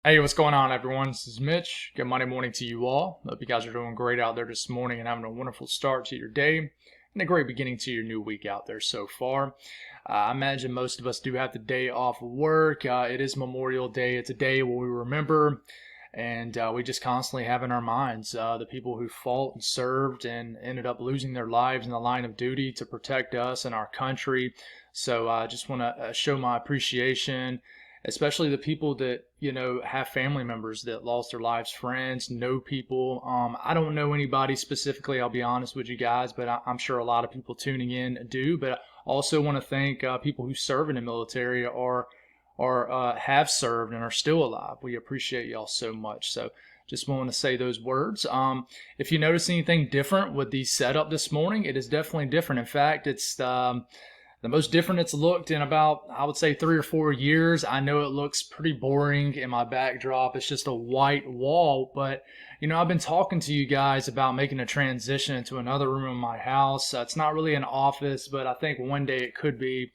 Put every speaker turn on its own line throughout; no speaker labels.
Hey, what's going on, everyone? This is Mitch. Good Monday morning to you all. Hope you guys are doing great out there this morning and having a wonderful start to your day and a great beginning to your new week out there so far. I imagine most of us do have the day off of work. It is Memorial Day. It's a day where we remember and we just constantly have in our minds the people who fought and served and ended up losing their lives in the line of duty to protect us and our country. So I just want to show my appreciation, especially the people that have family members that lost their lives, friends, know people. I don't know anybody specifically, I'll be honest with you guys, but I'm sure a lot of people tuning in do. But I also want to thank people who serve in the military or have served and are still alive. We appreciate y'all so much. So just want to say those words. If you notice anything different with the setup this morning, it is definitely different. In fact, it's the most different it's looked in about, I would say, 3 or 4 years. I know it looks pretty boring in my backdrop. It's just a white wall. But, I've been talking to you guys about making a transition into another room in my house. It's not really an office, but I think one day it could be.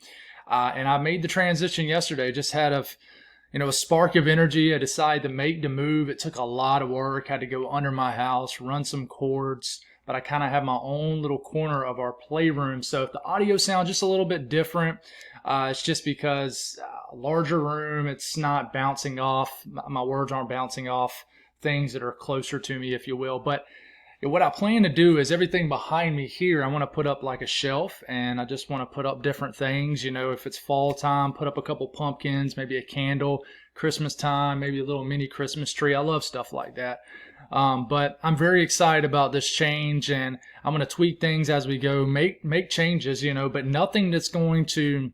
And I made the transition yesterday. Just had a spark of energy. I decided to make the move. It took a lot of work. Had to go under my house, run some cords, but I kind of have my own little corner of our playroom. So if the audio sounds just a little bit different, it's just because larger room, it's not bouncing off. My words aren't bouncing off things that are closer to me, if you will. But what I plan to do is everything behind me here, I want to put up like a shelf, and I just want to put up different things. If it's fall time, put up a couple pumpkins, maybe a candle. Christmas time, maybe a little mini Christmas tree. I love stuff like that. But I'm very excited about this change, and I'm going to tweak things as we go, make changes, but nothing that's going to,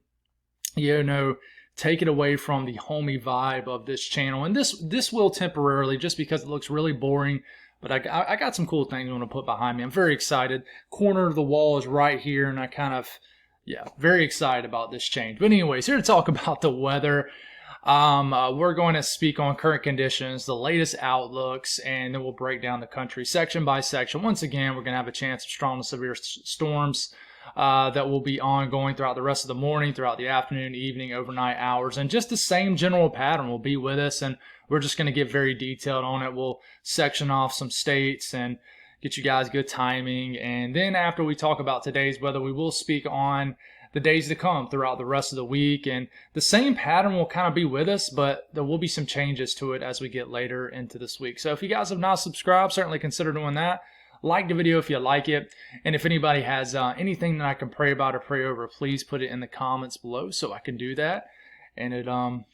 take it away from the homey vibe of this channel. And this will temporarily, just because it looks really boring. But I got some cool things I want to put behind me. I'm very excited. Corner of the wall is right here, and very excited about this change. But anyways, here to talk about the weather. We're going to speak on current conditions, the latest outlooks, and then we'll break down the country section by section. Once again, we're going to have a chance of strong to severe storms that will be ongoing throughout the rest of the morning, throughout the afternoon, evening, overnight hours, and just the same general pattern will be with us, and we're just going to get very detailed on it. We'll section off some states and get you guys good timing, and then after we talk about today's weather, we will speak on the days to come throughout the rest of the week, and the same pattern will kind of be with us, but there will be some changes to it as we get later into this week. So if you guys have not subscribed, certainly consider doing that. Like the video if you like it, and if anybody has anything that I can pray about or pray over, please put it in the comments below so I can do that, and it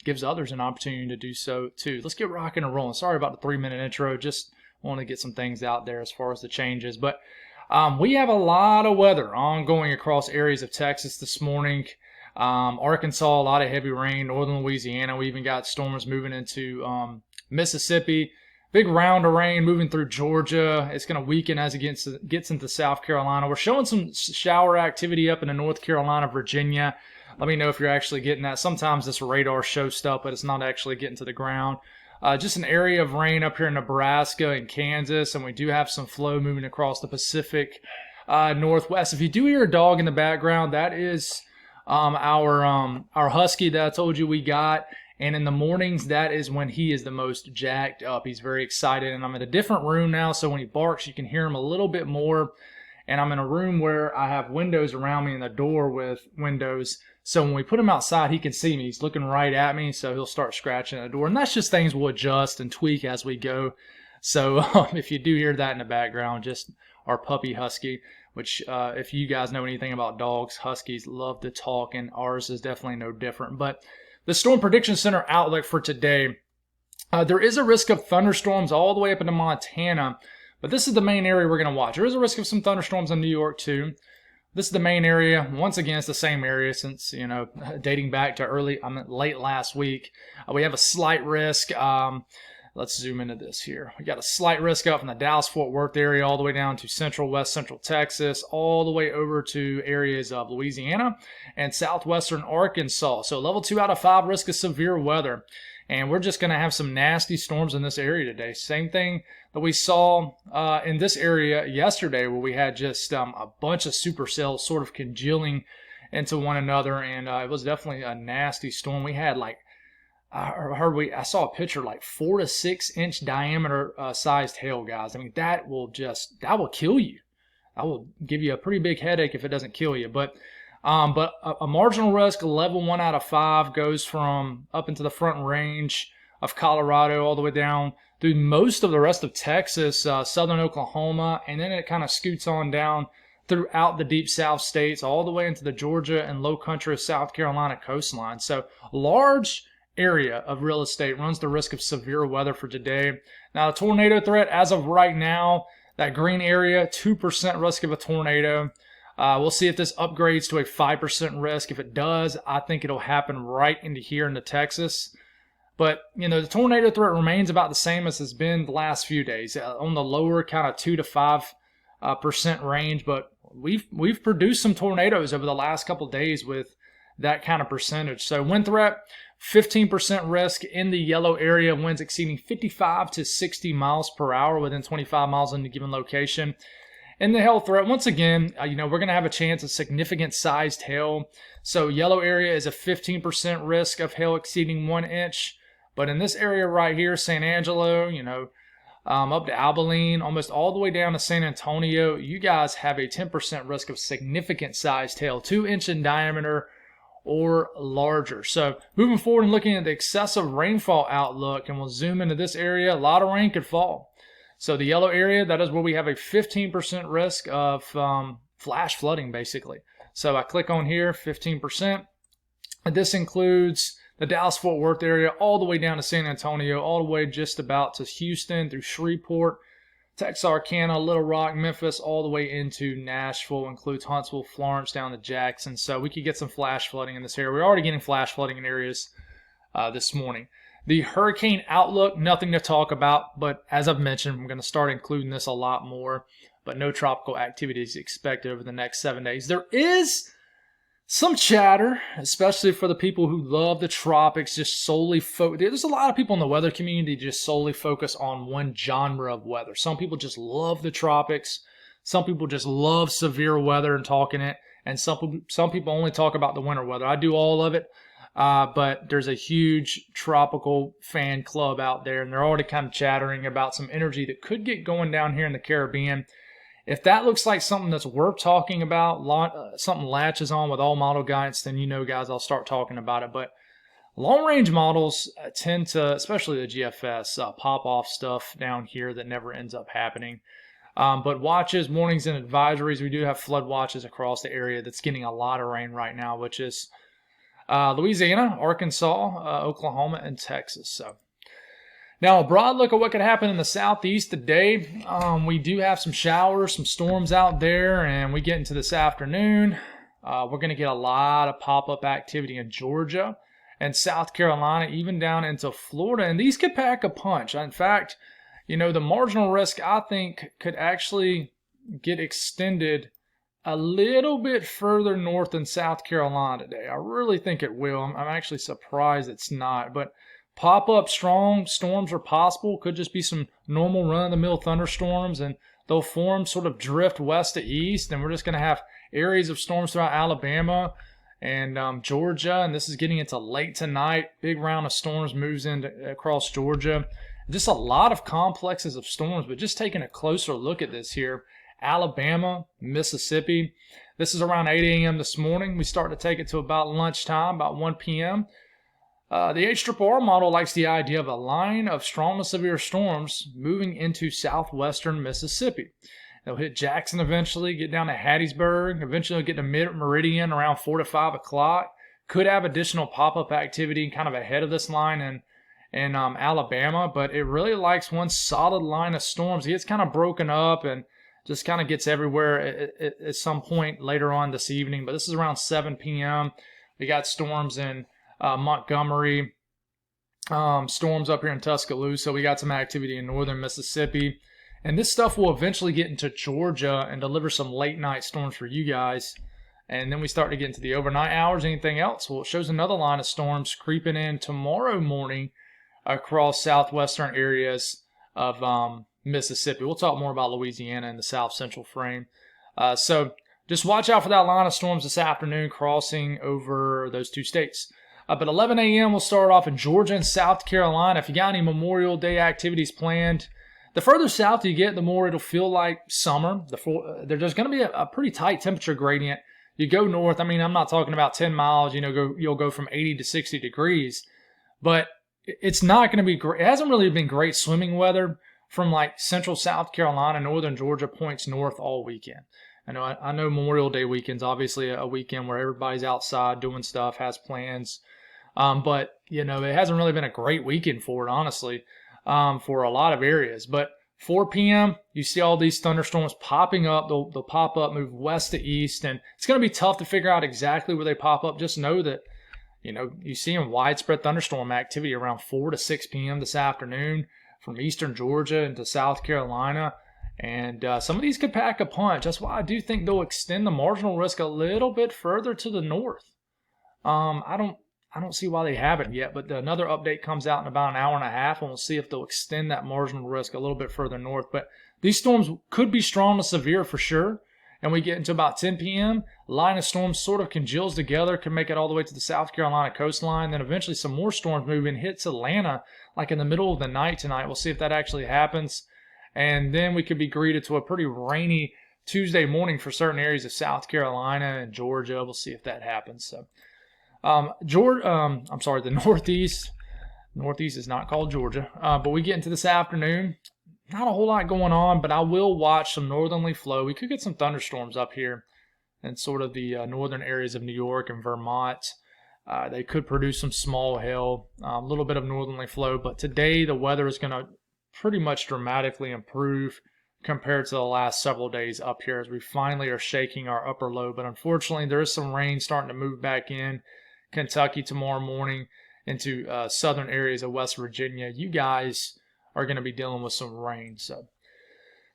gives others an opportunity to do so too. Let's get rocking and rolling. Sorry about the 3-minute intro, just want to get some things out there as far as the changes, but we have a lot of weather ongoing across areas of Texas this morning. Arkansas, a lot of heavy rain. Northern Louisiana, we even got storms moving into Mississippi. Big round of rain moving through Georgia. It's going to weaken as it gets into South Carolina. We're showing some shower activity up in North Carolina, Virginia. Let me know if you're actually getting that. Sometimes this radar shows stuff, but it's not actually getting to the ground. Just an area of rain up here in Nebraska and Kansas, and we do have some flow moving across the Pacific Northwest. If you do hear a dog in the background, that is our husky that I told you we got. And in the mornings, that is when he is the most jacked up. He's very excited, and I'm in a different room now, so when he barks, you can hear him a little bit more. And I'm in a room where I have windows around me and the door with windows. So when we put him outside, he can see me. He's looking right at me, so he'll start scratching at the door. And that's just things we'll adjust and tweak as we go. So if you do hear that in the background, just our puppy husky, which if you guys know anything about dogs, huskies love to talk, and ours is definitely no different. But the Storm Prediction Center outlook for today, there is a risk of thunderstorms all the way up into Montana. But this is the main area we're going to watch. There is a risk of some thunderstorms in New York too. This is the main area. Once again, it's the same area since, dating back to late last week. We have a slight risk. Let's zoom into this here. We got a slight risk up from the Dallas-Fort Worth area all the way down to west central Texas, all the way over to areas of Louisiana and southwestern Arkansas. So level 2 out of 5 risk of severe weather. And we're just going to have some nasty storms in this area today. Same thing that we saw in this area yesterday, where we had just a bunch of supercells sort of congealing into one another. And it was definitely a nasty storm. We had like I saw a picture like 4 to 6 inch diameter sized hail, guys. I mean, that will kill you. That will give you a pretty big headache if it doesn't kill you. But a marginal risk, a level 1 out of 5, goes from up into the front range of Colorado all the way down through most of the rest of Texas, southern Oklahoma, and then it kind of scoots on down throughout the deep south states, all the way into the Georgia and low country of South Carolina coastline. So large area of real estate runs the risk of severe weather for today. Now, the tornado threat, as of right now, that green area, 2% risk of a tornado. We'll see if this upgrades to a 5% risk. If it does, I think it'll happen right into here into Texas. But, the tornado threat remains about the same as it's been the last few days, on the lower kind of 2 to 5% range. But we've produced some tornadoes over the last couple of days with that kind of percentage. So wind threat, 15% risk in the yellow area, winds exceeding 55 to 60 miles per hour within 25 miles in a given location. In the hail threat, once again, we're going to have a chance of significant sized hail. So yellow area is a 15% risk of hail exceeding 1 inch. But in this area right here, San Angelo, up to Abilene, almost all the way down to San Antonio, you guys have a 10% risk of significant sized hail, 2 inch in diameter or larger. So moving forward and looking at the excessive rainfall outlook, and we'll zoom into this area, a lot of rain could fall. So the yellow area, that is where we have a 15% risk of flash flooding, basically. So I click on here, 15%. And this includes the Dallas-Fort Worth area all the way down to San Antonio, all the way just about to Houston, through Shreveport, Texarkana, Little Rock, Memphis, all the way into Nashville, includes Huntsville, Florence, down to Jackson. So we could get some flash flooding in this area. We're already getting flash flooding in areas this morning. The hurricane outlook, nothing to talk about, but as I've mentioned, I'm going to start including this a lot more, but no tropical activity is expected over the next 7 days. There is some chatter, especially for the people who love the tropics, just solely there's a lot of people in the weather community just solely focus on one genre of weather. Some people just love the tropics. Some people just love severe weather and talking it. And some people only talk about the winter weather. I do all of it. But there's a huge tropical fan club out there, and they're already kind of chattering about some energy that could get going down here in the Caribbean. If that looks like something that's worth talking about, something latches on with all model guidance, then guys, I'll start talking about it. But long-range models tend to, especially the GFS, pop off stuff down here that never ends up happening. But watches, warnings, and advisories, we do have flood watches across the area that's getting a lot of rain right now, which is Louisiana, Arkansas, Oklahoma, and Texas. So now a broad look at what could happen in the southeast today. We do have some showers, some storms out there, and we get into this afternoon. We're going to get a lot of pop-up activity in Georgia and South Carolina, even down into Florida, and these could pack a punch. In fact, the marginal risk, I think, could actually get extended a little bit further north in South Carolina today. I really think it will. I'm actually surprised it's not. But pop-up strong storms are possible. Could just be some normal run-of-the-mill thunderstorms, and they'll form sort of drift west to east, and we're just going to have areas of storms throughout Alabama and Georgia, and this is getting into late tonight. Big round of storms moves in across Georgia. Just a lot of complexes of storms, but just taking a closer look at this here. Alabama, Mississippi. This is around 8 a.m. this morning. We start to take it to about lunchtime, about 1 p.m. The HRRR model likes the idea of a line of strong to severe storms moving into southwestern Mississippi. They'll hit Jackson eventually, get down to Hattiesburg, eventually get to Meridian around 4 to 5 o'clock. Could have additional pop-up activity kind of ahead of this line in Alabama, but it really likes one solid line of storms. It gets kind of broken up and just kind of gets everywhere at some point later on this evening. But this is around 7 p.m. We got storms in Montgomery, storms up here in Tuscaloosa. We got some activity in northern Mississippi. And this stuff will eventually get into Georgia and deliver some late night storms for you guys. And then we start to get into the overnight hours. Anything else? Well, it shows another line of storms creeping in tomorrow morning across southwestern areas of Mississippi. We'll talk more about Louisiana and the south central frame. So just watch out for that line of storms this afternoon crossing over those two states. But 11 a.m. we'll start off in Georgia and South Carolina. If you got any Memorial Day activities planned, the further south you get, the more it'll feel like summer. There's going to be a pretty tight temperature gradient. You go north, I mean, I'm not talking about 10 miles, you'll go from 80 to 60 degrees, but it's not going to be great. It hasn't really been great swimming weather from like central South Carolina, northern Georgia, points north all weekend. I know Memorial Day weekend's obviously a weekend where everybody's outside doing stuff, has plans. But it hasn't really been a great weekend for it, honestly, for a lot of areas. But 4 p.m., you see all these thunderstorms popping up. They'll pop up, move west to east, and it's going to be tough to figure out exactly where they pop up. Just know that, you see widespread thunderstorm activity around 4 to 6 p.m. this afternoon from eastern Georgia into South Carolina. And some of these could pack a punch. That's why I do think they'll extend the marginal risk a little bit further to the north. I don't see why they haven't yet, but another update comes out in about an hour and a half, and we'll see if they'll extend that marginal risk a little bit further north. But these storms could be strong to severe for sure. And we get into about 10 p.m., line of storms sort of congeals together, can make it all the way to the South Carolina coastline. Then eventually some more storms move in, hits Atlanta like in the middle of the night tonight. We'll see if that actually happens. And then we could be greeted to a pretty rainy Tuesday morning for certain areas of South Carolina and Georgia. We'll see if that happens. So, the Northeast. Northeast is not called Georgia. But we get into this afternoon. Not a whole lot going on, but I will watch some northerly flow. We could get some thunderstorms up here in sort of the northern areas of New York and Vermont. They could produce some small hail, a little bit of northerly flow. But today the weather is going to pretty much dramatically improve compared to the last several days up here as we finally are shaking our upper low. But unfortunately, there is some rain starting to move back in Kentucky tomorrow morning into southern areas of West Virginia. You guys are going to be dealing with some rain. So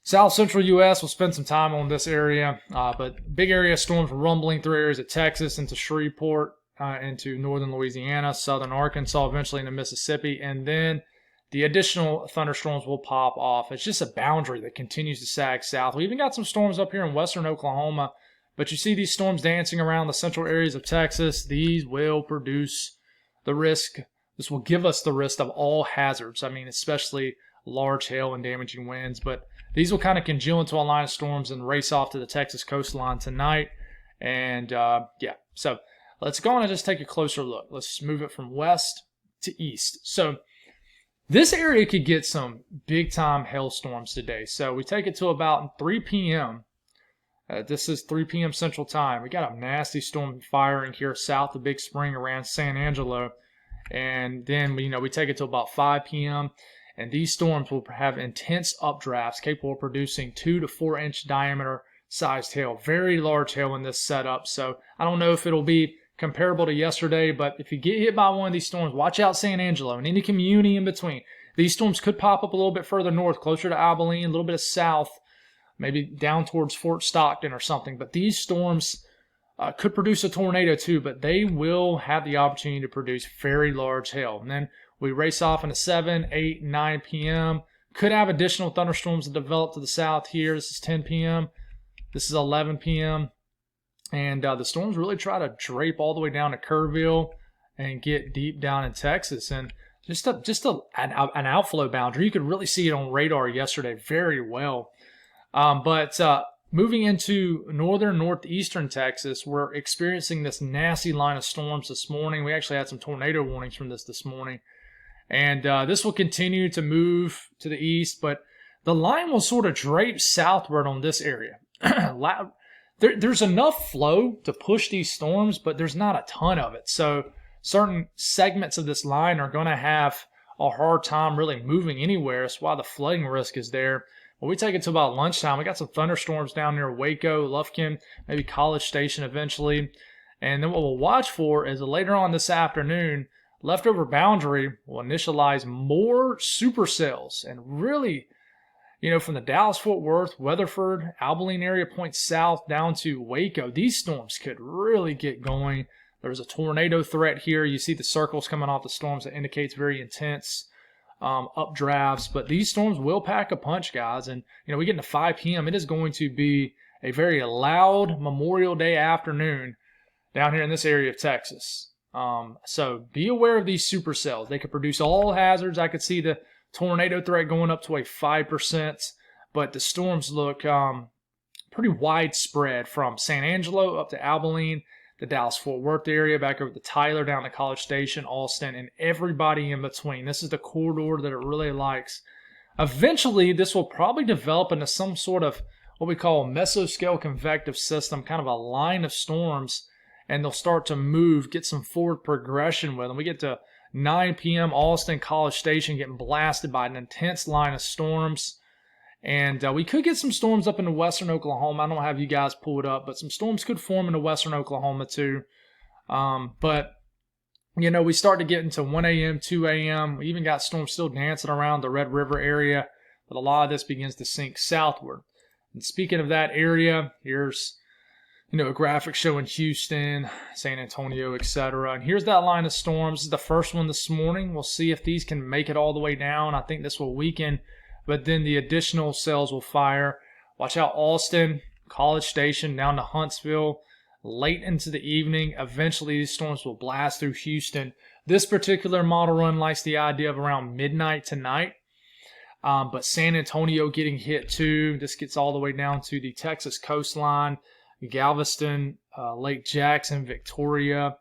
South Central U.S. will spend some time on this area, but big area of storms rumbling through areas of Texas into Shreveport, into northern Louisiana, southern Arkansas, eventually into Mississippi, and then the additional thunderstorms will pop off. It's just a boundary that continues to sag south. We even got some storms up here in western Oklahoma, but you see these storms dancing around the central areas of Texas. These will produce the risk. This will give us the risk of all hazards. I mean, especially large hail and damaging winds. But these will kind of congeal into a line of storms and race off to the Texas coastline tonight. And so let's go on and just take a closer look. Let's move it from west to east. So this area could get some big-time hailstorms today. So we take it to about 3 p.m. This is 3 p.m. Central Time. We got a nasty storm firing here south of Big Spring around San Angelo. And then, we take it to about 5 p.m. And these storms will have intense updrafts capable of producing 2 to 4 inch diameter sized hail. Very large hail in this setup. So I don't know if it'll be comparable to yesterday, but if you get hit by one of these storms, watch out San Angelo and any community in between. These storms could pop up a little bit further north, closer to Abilene, a little bit of south, maybe down towards Fort Stockton or something. But these storms could produce a tornado too, but they will have the opportunity to produce very large hail. And then we race off into 7, 8, 9 p.m. Could have additional thunderstorms that develop to the south here. This is 10 p.m. This is 11 p.m. And the storms really try to drape all the way down to Kerrville and get deep down in Texas. And just an outflow boundary. You could really see it on radar yesterday very well. But moving into northeastern Texas, we're experiencing this nasty line of storms this morning. We actually had some tornado warnings from this morning. And this will continue to move to the east, but the line will sort of drape southward on this area. There's enough flow to push these storms, but there's not a ton of it. So certain segments of this line are going to have a hard time really moving anywhere. That's why the flooding risk is there. Well, we take it to about lunchtime. We got some thunderstorms down near Waco, Lufkin, maybe College Station eventually. And then what we'll watch for is later on this afternoon, leftover boundary will initialize more supercells. And really, from the Dallas-Fort Worth, Weatherford, Abilene area points south down to Waco, these storms could really get going. There's a tornado threat here. You see the circles coming off the storms that indicates very intense updrafts, but these storms will pack a punch, guys. And we get into 5 p.m. It is going to be a very loud Memorial Day afternoon down here in this area of Texas. So be aware of these supercells. They could produce all hazards. I could see the tornado threat going up to a 5%, but the storms look pretty widespread from San Angelo up to Abilene, the Dallas-Fort Worth area, back over to Tyler, down to College Station, Austin, and everybody in between. This is the corridor that it really likes. Eventually, this will probably develop into some sort of what we call a mesoscale convective system, kind of a line of storms, and they'll start to move, get some forward progression with them. We get to 9 p.m., Austin, College Station getting blasted by an intense line of storms. And we could get some storms up into western Oklahoma. I don't have you guys pull it up, but some storms could form into western Oklahoma too. But, you know, we start to get into 1 a.m., 2 a.m. We even got storms still dancing around the Red River area, but a lot of this begins to sink southward. And speaking of that area, here's, you know, a graphic showing Houston, San Antonio, etc. And here's that line of storms. This is the first one this morning. We'll see if these can make it all the way down. I think this will weaken, but then the additional cells will fire. Watch out, Austin, College Station, down to Huntsville, late into the evening. Eventually, these storms will blast through Houston. This particular model run likes the idea of around midnight tonight. But San Antonio getting hit too. This gets all the way down to the Texas coastline, Galveston, Lake Jackson, Victoria,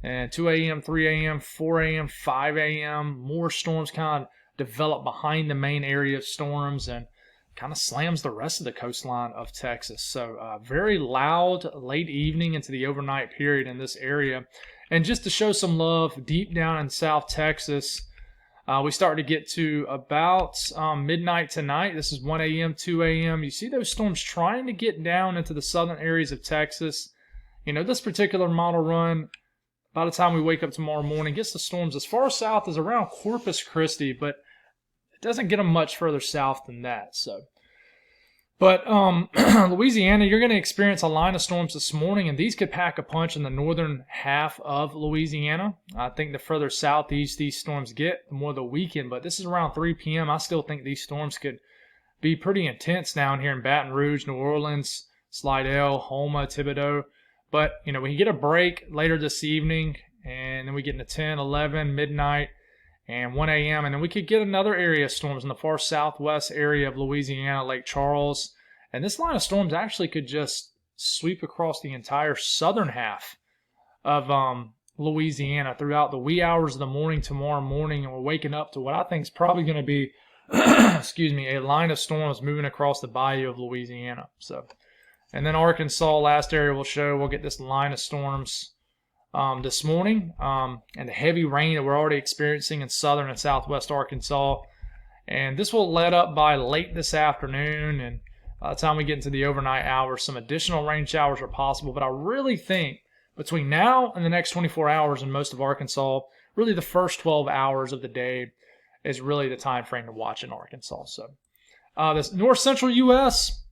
and 2 a.m., 3 a.m., 4 a.m., 5 a.m. More storms kind of develop behind the main area of storms and kind of slams the rest of the coastline of Texas. So very loud late evening into the overnight period in this area. And just to show some love, deep down in South Texas, we start to get to about midnight tonight. This is 1 a.m., 2 a.m. You see those storms trying to get down into the southern areas of Texas. You know, this particular model run, by the time we wake up tomorrow morning, gets the storms as far south as around Corpus Christi, but it doesn't get them much further south than that. But Louisiana, you're going to experience a line of storms this morning, and these could pack a punch in the northern half of Louisiana. I think the further southeast these storms get, the more they'll weaken. But this is around 3 p.m. I still think these storms could be pretty intense down here in Baton Rouge, New Orleans, Slidell, Houma, Thibodaux. But, you know, we can get a break later this evening, and then we get into 10, 11, midnight, and 1 a.m. And then we could get another area of storms in the far southwest area of Louisiana, Lake Charles. And this line of storms actually could just sweep across the entire southern half of Louisiana throughout the wee hours of the morning tomorrow morning. And we're waking up to what I think is probably going to be, a line of storms moving across the bayou of Louisiana. And then Arkansas, last area we'll get this line of storms this morning, and the heavy rain that we're already experiencing in southern and southwest Arkansas. And this will let up by late this afternoon, and by the time we get into the overnight hours, some additional rain showers are possible. But I really think between now and the next 24 hours in most of Arkansas, really the first 12 hours of the day is really the time frame to watch in Arkansas. So this north central U.S.,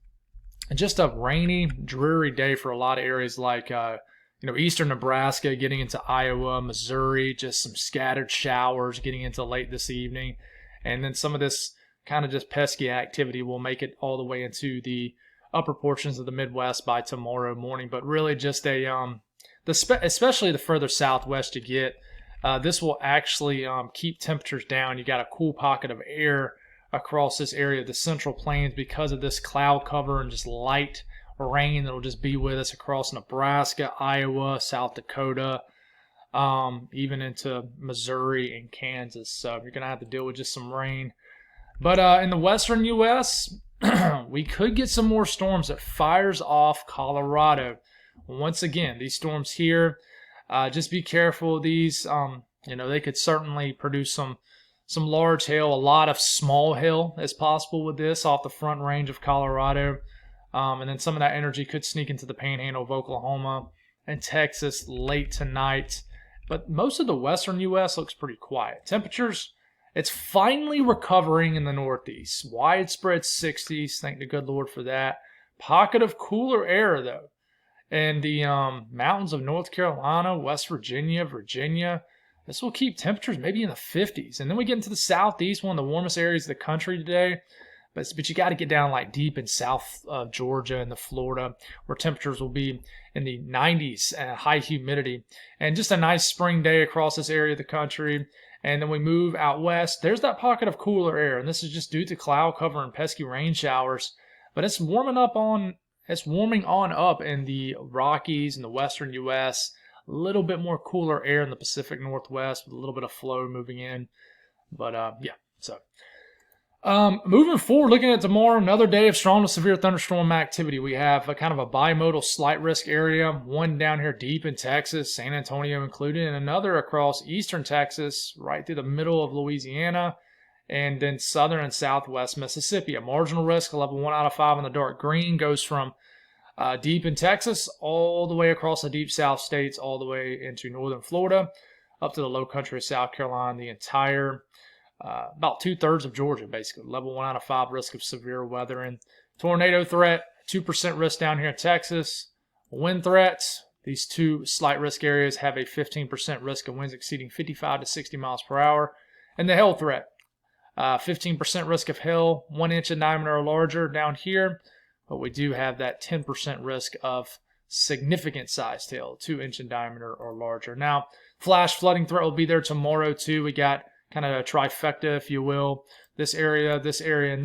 just a rainy, dreary day for a lot of areas like eastern Nebraska, getting into Iowa, Missouri, just some scattered showers getting into late this evening. And then some of this kind of just pesky activity will make it all the way into the upper portions of the Midwest by tomorrow morning. But really just especially the further southwest you get, this will actually keep temperatures down. You got a cool pocket of air across this area of the Central Plains because of this cloud cover and just light rain that will just be with us across Nebraska, Iowa, South Dakota, even into Missouri and Kansas. So you're going to have to deal with just some rain. But in the western U.S., we could get some more storms that fires off Colorado. Once again, these storms here, just be careful. These, they could certainly produce some large hail. A lot of small hail is possible with this off the front range of Colorado. And then some of that energy could sneak into the panhandle of Oklahoma and Texas late tonight. But most of the western U.S. looks pretty quiet. Temperatures, it's finally recovering in the Northeast. Widespread 60s, thank the good Lord for that. Pocket of cooler air, though. And the mountains of North Carolina, West Virginia, this will keep temperatures maybe in the 50s. And then we get into the Southeast, one of the warmest areas of the country today. But you got to get down like deep in south Georgia and the Florida, where temperatures will be in the 90s and high humidity, and just a nice spring day across this area of the country. And then we move out west. There's that pocket of cooler air, and this is just due to cloud cover and pesky rain showers. But it's warming on up in the Rockies and the western U.S. A little bit more cooler air in the Pacific Northwest with a little bit of flow moving in. But yeah, so moving forward, looking at tomorrow, another day of strong to severe thunderstorm activity. We have a kind of a bimodal slight risk area, one down here deep in Texas, San Antonio included, and another across eastern Texas, right through the middle of Louisiana, and then southern and southwest Mississippi. A marginal risk, a level 1 out of 5 in the dark green, goes from deep in Texas all the way across the deep south states, all the way into northern Florida, up to the low country of South Carolina, the entire about 2/3 of Georgia, basically. Level 1 out of 5 risk of severe weather. And tornado threat, 2% risk down here in Texas. Wind threats, these two slight risk areas have a 15% risk of winds exceeding 55 to 60 miles per hour. And the hail threat, 15% risk of hail, 1 inch in diameter or larger down here. But we do have that 10% risk of significant sized hail, 2 inch in diameter or larger. Now, flash flooding threat will be there tomorrow too. We got kind of a trifecta, if you will. This area, and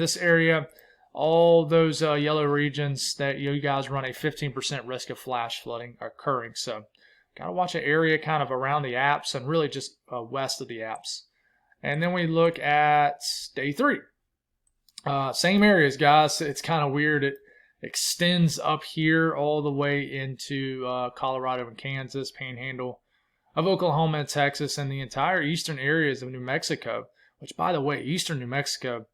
this area. All those yellow regions that you guys run a 15% risk of flash flooding occurring. So, got to watch an area kind of around the Alps and really just west of the Alps. And then we look at day 3. Same areas, guys. It's kind of weird. It extends up here all the way into Colorado and Kansas, Panhandle of Oklahoma and Texas, and the entire eastern areas of New Mexico, which, by the way, eastern New Mexico,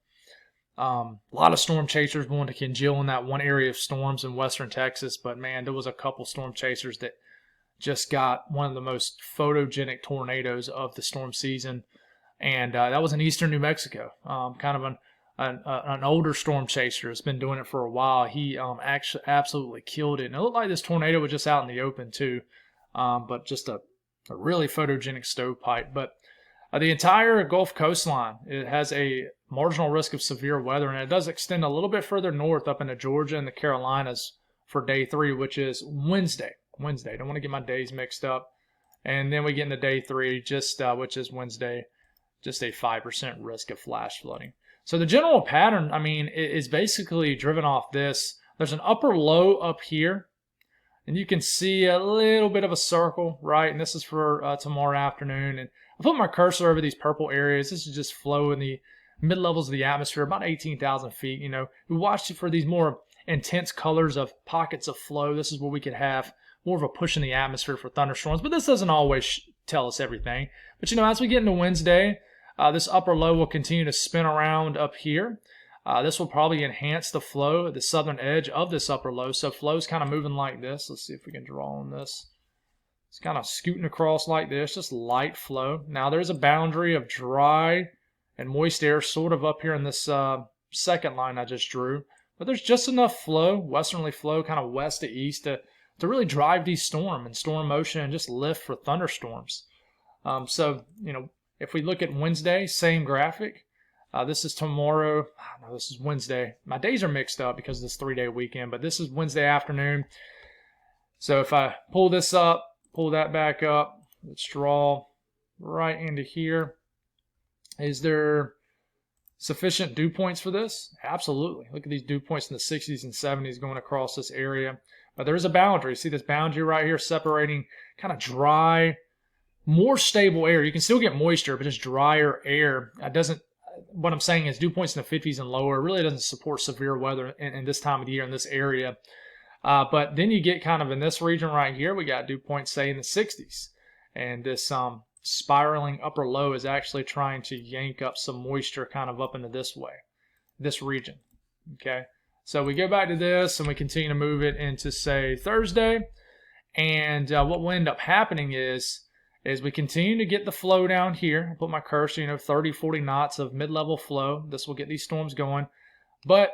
a lot of storm chasers going to congeal in that one area of storms in western Texas, but man, there was a couple storm chasers that just got one of the most photogenic tornadoes of the storm season, and that was in eastern New Mexico. Kind of an older storm chaser has been doing it for a while. He actually absolutely killed it, and it looked like this tornado was just out in the open too, but just a really photogenic stovepipe. But the entire Gulf coastline, it has a marginal risk of severe weather, and it does extend a little bit further north up into Georgia and the Carolinas for day 3, which is Wednesday. Don't want to get my days mixed up. And then we get into day 3, which is Wednesday, just a 5% risk of flash flooding. So the general pattern, I mean, is basically driven off this. There's an upper low up here, and you can see a little bit of a circle, right? And this is for tomorrow afternoon. And I put my cursor over these purple areas. This is just flow in the mid-levels of the atmosphere, about 18,000 feet. You know, we watched it for these more intense colors of pockets of flow. This is where we could have more of a push in the atmosphere for thunderstorms. But this doesn't always tell us everything. But, you know, as we get into Wednesday, this upper low will continue to spin around up here. This will probably enhance the flow at the southern edge of this upper low. So flow's kind of moving like this. Let's see if we can draw on this. It's kind of scooting across like this, just light flow. Now there's a boundary of dry and moist air sort of up here in this second line I just drew. But there's just enough flow, westerly flow, kind of west to east to really drive these storm motion and just lift for thunderstorms. So, you know, if we look at Wednesday, same graphic. This is tomorrow. No, this is Wednesday. My days are mixed up because of this 3-day weekend, but this is Wednesday afternoon. So if I pull this up, pull that back up, let's draw right into here. Is there sufficient dew points for this? Absolutely. Look at these dew points in the 60s and 70s going across this area. But there's a boundary. See this boundary right here separating kind of dry, more stable air. You can still get moisture, but just drier air. What I'm saying is dew points in the 50s and lower really doesn't support severe weather in this time of the year in this area. But then you get kind of in this region right here, we got dew points, say, in the 60s. And this spiraling upper low is actually trying to yank up some moisture kind of up into this way, this region. Okay, so we go back to this and we continue to move it into, say, Thursday. And what will end up happening is we continue to get the flow down here. I put my cursor, 30, 40 knots of mid-level flow. This will get these storms going. But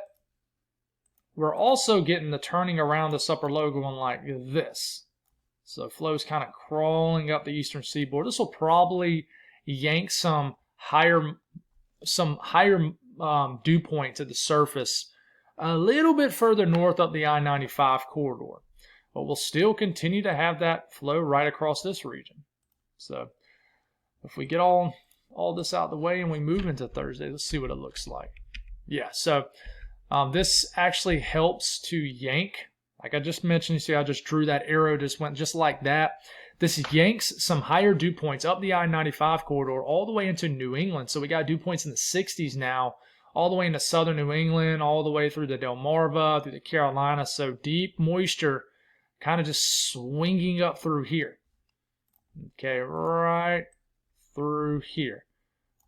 we're also getting the turning around this upper low going like this. So flow's kind of crawling up the eastern seaboard. This will probably yank some higher dew points at the surface a little bit further north up the I-95 corridor. But we'll still continue to have that flow right across this region. So if we get all this out of the way and we move into Thursday, let's see what it looks like. Yeah, so this actually helps to yank. Like I just mentioned, you see I just drew that arrow, just went just like that. This yanks some higher dew points up the I-95 corridor all the way into New England. So we got dew points in the 60s now, all the way into southern New England, all the way through the Delmarva, through the Carolinas. So deep moisture kind of just swinging up through here. Okay, right through here.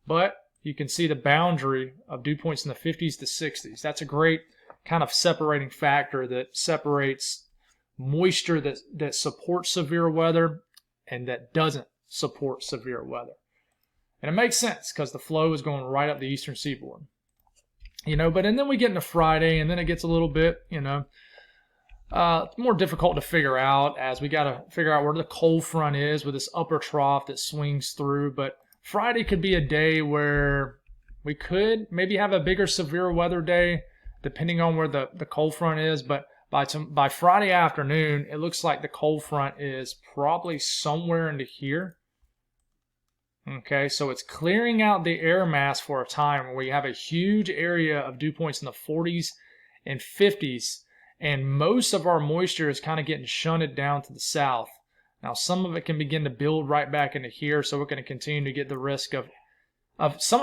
But you can see the boundary of dew points in the 50s to 60s. That's a great kind of separating factor that separates moisture that supports severe weather and that doesn't support severe weather. And it makes sense because the flow is going right up the eastern seaboard. But and then we get into Friday, and then it gets a little bit, more difficult to figure out, as we got to figure out where the cold front is with this upper trough that swings through. But Friday could be a day where we could maybe have a bigger severe weather day, depending on where the cold front is. But by Friday afternoon, it looks like the cold front is probably somewhere into here. Okay, so it's clearing out the air mass for a time where we have a huge area of dew points in the 40s and 50s, and most of our moisture is kind of getting shunted down to the south. Now, some of it can begin to build right back into here, so we're going to continue to get the risk of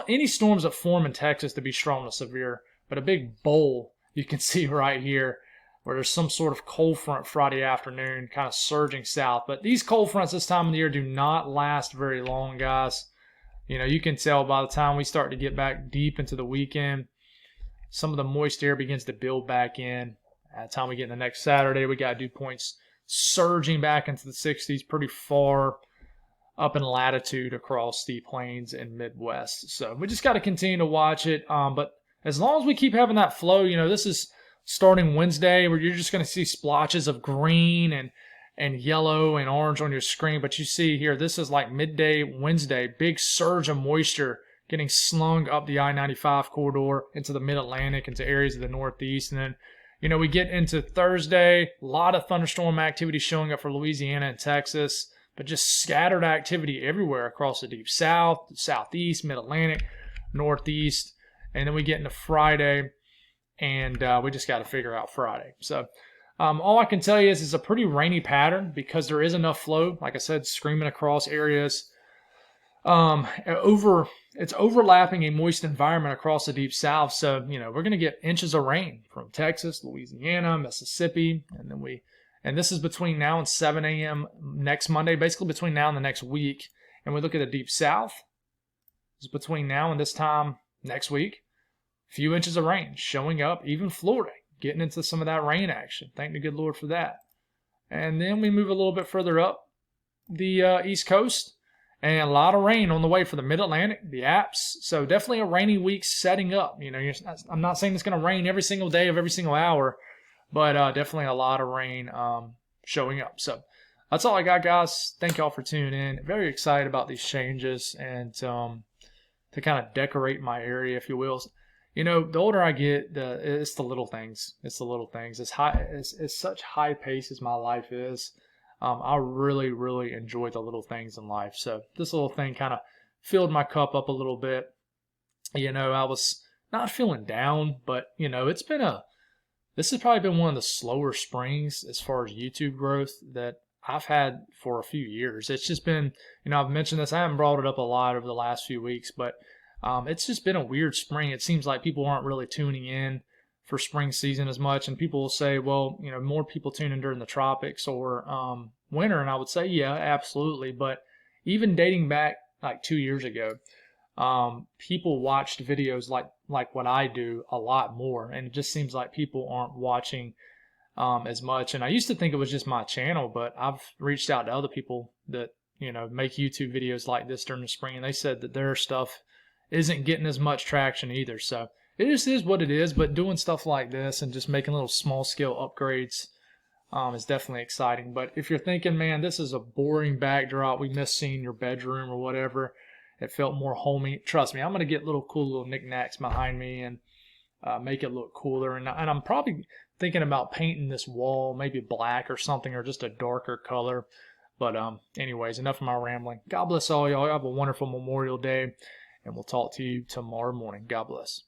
any storms that form in Texas to be strong to severe. But a big bowl you can see right here where there's some sort of cold front Friday afternoon kind of surging south. But these cold fronts this time of the year do not last very long, guys. You can tell by the time we start to get back deep into the weekend, some of the moist air begins to build back in. At the time we get into next Saturday, we got dew points surging back into the 60s pretty far up in latitude across the plains and Midwest. So we just got to continue to watch it. But as long as we keep having that flow, this is starting Wednesday, where you're just going to see splotches of green and yellow and orange on your screen. But you see here, this is like midday Wednesday, big surge of moisture getting slung up the I-95 corridor into the mid-Atlantic, into areas of the Northeast. And then, we get into Thursday, a lot of thunderstorm activity showing up for Louisiana and Texas, but just scattered activity everywhere across the deep south, southeast, mid-Atlantic, northeast. And then we get into Friday, and we just got to figure out Friday. So all I can tell you is it's a pretty rainy pattern because there is enough flow, like I said, screaming across areas. It's overlapping a moist environment across the deep south. So, we're going to get inches of rain from Texas, Louisiana, Mississippi. And this is between now and 7 a.m. next Monday, basically between now and the next week. And we look at the deep south. It's between now and this time next week. A few inches of rain showing up, even Florida, getting into some of that rain action. Thank the good Lord for that. And then we move a little bit further up the East Coast, and a lot of rain on the way for the Mid-Atlantic, the Alps. So definitely a rainy week setting up. I'm not saying it's going to rain every single day of every single hour, but definitely a lot of rain showing up. So that's all I got, guys. Thank y'all for tuning in. Very excited about these changes and to kind of decorate my area, if you will. The older I get, it's the little things. It's the little things. It's such high pace as my life is. I really, really enjoy the little things in life. So this little thing kind of filled my cup up a little bit. I was not feeling down, but this has probably been one of the slower springs as far as YouTube growth that I've had for a few years. It's just been, I've mentioned this. I haven't brought it up a lot over the last few weeks, but it's just been a weird spring. It seems like people aren't really tuning in for spring season as much, and people will say, well, more people tune in during the tropics or winter, and I would say, yeah, absolutely. But even dating back like 2 years ago, people watched videos like what I do a lot more, and it just seems like people aren't watching as much. And I used to think it was just my channel, but I've reached out to other people that make YouTube videos like this during the spring, and they said that their stuff isn't getting as much traction either. So it just is what it is, but doing stuff like this and just making little small scale upgrades is definitely exciting. But if you're thinking, man, this is a boring backdrop, we miss seeing your bedroom or whatever, It felt more homey. Trust me, I'm going to get little cool little knickknacks behind me and make it look cooler. And I'm probably thinking about painting this wall maybe black or something, or just a darker color. But anyways, enough of my rambling. God bless all y'all. Have a wonderful Memorial Day, and we'll talk to you tomorrow morning. God bless.